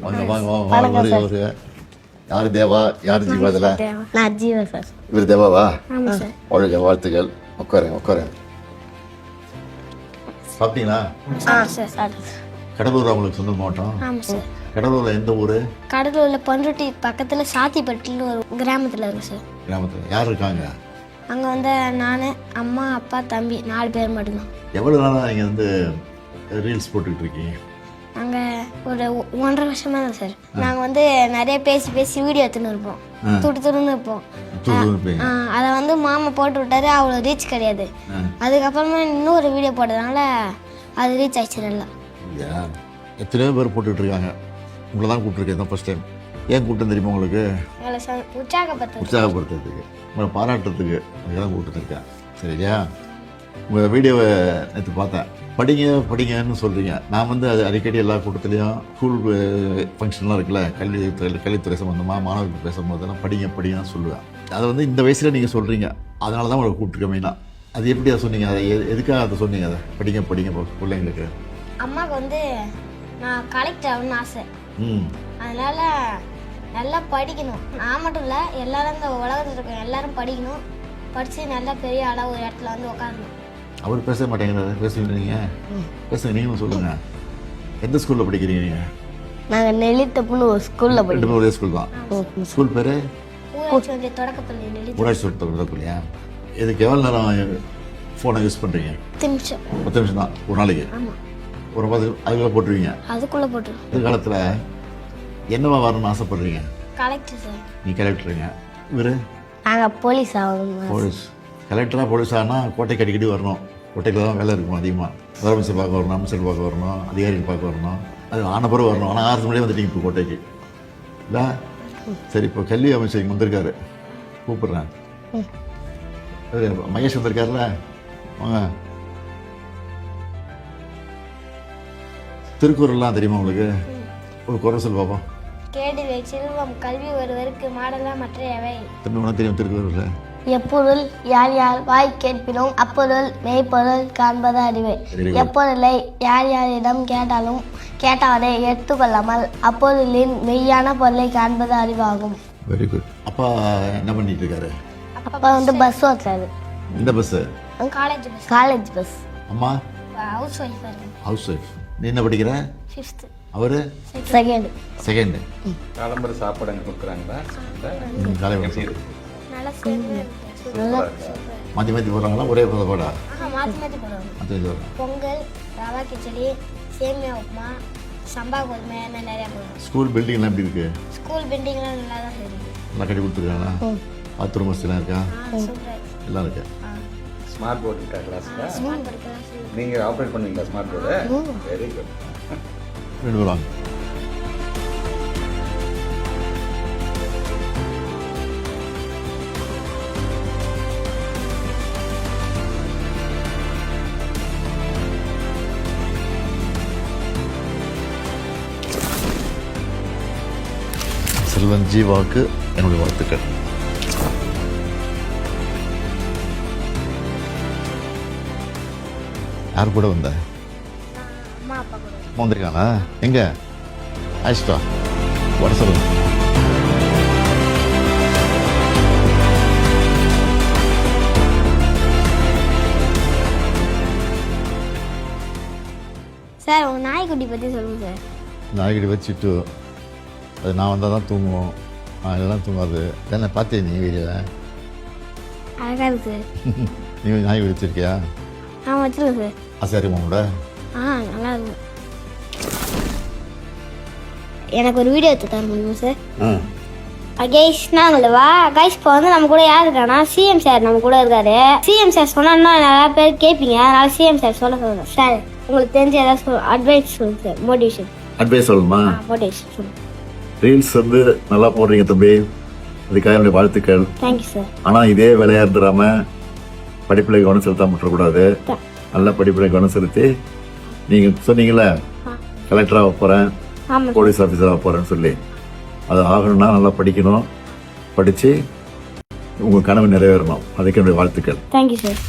வாங்க வாங்க வாங்க வாங்க ஒரு யார் தேவா யார் ஜீவா இதில்? நான் ஜீவா சார். இவர் தேவாவா? ஆமாம் சார். வாழ்க வாழ்த்துக்கள். உட்காருங்க. சாப்பிட்டீங்களா? Sir sir. கடலூர் அவங்களுக்கு சொந்த மாவட்டம்? ஆமாம் சார். கடலூரில் எந்த ஊர்? கடலூரில் பண்ருட்டி பக்கத்தில் சாத்திப்பட்டின்னு ஒரு கிராமத்தில் இருக்கு சார். கிராமத்தில் யார் இருக்காங்க? அங்கே வந்து நான், அம்மா, அப்பா, தம்பி 4 பேர் மட்டும்தான். எவ்வளோ நாளாக நீங்கள் வந்து ரீல்ஸ் போட்டுக்கிட்டு இருக்கீங்க? நாங்கள் ஒரு 1.5 வருஷமாக தான் சார். நாங்கள் வந்து நிறைய பேசி வீடியோ எடுத்துன்னு இருப்போம். துடுன்னு இருப்போம். அதை வந்து மாமா போட்டு விட்டாரு, அவ்வளோ ரீச் கிடையாது. அதுக்கப்புறமா இன்னொரு வீடியோ போட்டதுனால அது ரீச் ஆயிடுச்சு நல்லா. எத்தனையோ பேர் போட்டுக்கிட்டு இருக்காங்க. உங்களை தான் கூப்பிட்டுருக்கேன் தான் ஃபஸ்ட் டைம். ஏன் கூட்டம் தெரியுமா உங்களுக்கு? எங்களை உற்சாகப்படுத்துறதுக்கு, உங்களை பாராட்டுறதுக்கு தான் கூப்பிட்டுருக்கேன். சரியா? உங்கள் வீடியோவை நேற்று பார்த்தேன். படிங்கன்னு சொல்கிறீங்க. நான் வந்து அது அடிக்கடி எல்லா கூட்டத்துலேயும் ஸ்கூல் ஃபங்க்ஷன்லாம் இருக்குல்ல, கல்வித்துறை சம்மந்தமாக மாணவர்கள் பேசும்போதெல்லாம் படிங்கன்னு சொல்லுவேன். அதை வந்து இந்த வயசில் நீங்கள் சொல்கிறீங்க. அதனால தான் உங்களை கூப்பிட்டுருக்கேன் மெயினாக. அது எப்படி அதை சொன்னீங்க? அதை எதுக்காக அதை சொன்னீங்க? அதை படிங்க பிள்ளைங்களுக்கு. அம்மாவுக்கு வந்து நான் கலெக்டர் ஆகணும்னு ஆசை. அதனால் நல்லா படிக்கணும். நான் மட்டும் இல்லை, எல்லாரும் இந்த உலகத்தில் இருக்க எல்லாரும் படிக்கணும். படித்து நல்லா பெரிய அளவு ஒரு இடத்துல வந்து உட்காரணும். அவர் பேச மாட்டேங்கிறாரு. பேசுவீங்க? பேசுங்க, நீங்களும் சொல்லுங்கள். எந்த ஸ்கூலில் படிக்கிறீங்க நீங்கள்? நாங்கள் நெல்லித்தப்புன்னு ஒரு ஸ்கூலில் படிக்கிறோம். ஒரே ஸ்கூல் தான். ஸ்கூல் பேர்? ஊராட்சி தொடக்கப்பள்ளி. ஊராட்சி தொடக்கப்பள்ளியா? இதுக்கு எவ்வளோ நேரம் ஃபோனை யூஸ் பண்ணுறீங்க? 10 நிமிஷம் தான் ஒரு நாளைக்கு? ஆமாம். ஒரு 10 அதுக்குள்ளே போட்டுருவீங்க? அதுக்குள்ளே போட்டுருவோம். எதிர்காலத்தில் என்னவா வரணும்னு ஆசைப்படுறீங்க? Collector sir. நீ கலெக்டருங்க. இவர்? நாங்கள் போலீஸ் ஆகணும். போலீஸ். கலெக்டராக போலீஸ் ஆனால் கோட்டைக்கு அடிக்கடி வரணும். கோட்டையில் தான் வேலை இருக்கும் அதிகமாக. முதலமைச்சர் பார்க்க வரணும், அமைச்சர் பார்க்க வரணும், அதிகாரிகள் பார்க்க வரணும். அது ஆன பிறகு வரணும். ஆனால் 6 மணியே வந்துட்டீங்க இப்போ கோட்டைக்கு இல்லை? சரி, இப்போ கல்வி அமைச்சர் இங்கே வந்திருக்காரு, கூப்பிட்றேன். மகேஷ் வந்திருக்காருல்ல, வாங்க. திருக்குறள்லாம் தெரியுமா உங்களுக்கு? ஒரு குறை சொல் பார்ப்போம். கேடில் செல்வம் கல்வி ஒருவருக்கு மாடலா மற்றையவை. தம்பி உனக்கு தெரியும் திருக்குறள்? எப்பொருள் யார் யார் வாய் கேட்பினும் அப்பொருள் மெய்ப்பொருள் காண்பது அறிவை. எப்பொருளை யார் யாரிடம் கேட்டாலே எடுத்துக்கொள்ளாமல் அப்பொருளின் மெய்யான பொருளை காண்பது அறிவாகும். Very good. அப்பா என்ன பண்ணிட்டு இருக்காரு? அப்பா வந்து பஸ் ஓட்டுறாரு. இந்த பஸ்? College bus. அம்மா ஹவுஸ் ஒய்ஃப். House wife. நீ என்ன படிக்கிற? 5th. அவரு? 2nd. காலம்பர சாப்பாடு அங்கே கொடுக்குறாங்களா? காலையில் நல்லா மாற்றி போடுறாங்களா? ஒரே போடா? மாற்றி பொங்கல், ரவா கிச்சடி, சேமியா உப்புமா, சம்பா கோதுமை நிறையா போடுறோம். ஸ்கூல் பில்டிங்லாம் எப்படி இருக்கு? ஸ்கூல் பில்டிங்லாம் நல்லா தான் இருக்கு. நல்லா கட்டி கொடுத்துருக்காங்களா? பாத்ரூம் வசதிலாம் இருக்கா? எல்லாம் இருக்கு. ஸ்மார்ட் போர்டு இருக்கா கிளாஸில்? நீங்கள் ஆப்ரேட் பண்ணுவீங்களா ஸ்மார்ட் போர்டு? Very good. 2 பேர் வாங்க. செல்வன் ஜீவாவுக்கு என்னுடைய வாழ்த்துக்கள். யார் கூட வந்த? அம்மா அப்பா கூட. அம்மா வந்திருக்காங்களா? எங்க? ஆயிஷ்டா வர சொல்லுங்க. சார் உங்கள் நாய்க்குட்டி பற்றி சொல்லுங்கள் சார். நாய்க்குட்டி வச்சுட்டு அது நான் வந்தால் தான் தூங்குவோம். இதெல்லாம் தூங்காது. என்ன பார்த்தே நீ வீடியோவில்? அழகாக இருக்கு சார். நீ நாய்க்குட்டி வச்சுருக்கியா? வச்சுருக்கேன் சார். ஆசையாக இருக்குமா கூட? நல்லா இருக்கு. எனக்கு ஒரு வீடியோ எடுத்து தர முடியுமா சார்? கைஸ் நாங்கள வா கைஸ். இப்போ வந்து நம்ம கூட யார் இருக்கானா, சிஎம் சார் நம்ம கூட இருக்காரு. சிஎம் சார் சொன்னா நிறையா பேர் கேட்பீங்க, அதனால சிஎம் சார் சொல்லுங்க சார். உங்களுக்கு தெரிஞ்ச ஏதாவது அட்வைஸ் சொல்லுங்க சார். மோட்டிவேஷன் அட்வைஸ் சொல்லணுமா? மோட்டிவேஷன் சொல்லுங்க. ரீல்ஸ் வந்து நல்லா போடுறீங்க தம்பி, அதுக்காக என்னுடைய வாழ்த்துக்கள். Thank you sir. ஆனால் இதே வேலையாக இருந்துடாம படிப்பில் கவனம் செலுத்தாம விட்டுறக்கூடாது. நல்ல படிப்பில் கவனம் செலுத்தி நீங்கள் சொன்னீங்கல்ல கலெக்டராக போகிறேன், போலீஸ் ஆஃபீஸராக போகிறேன்னு சொல்லி, அது ஆகணும்னா நல்லா படிக்கணும். படித்து உங்கள் கனவு நிறைவேறணும். அதுக்கு என்னுடைய வாழ்த்துக்கள். Thank you sir.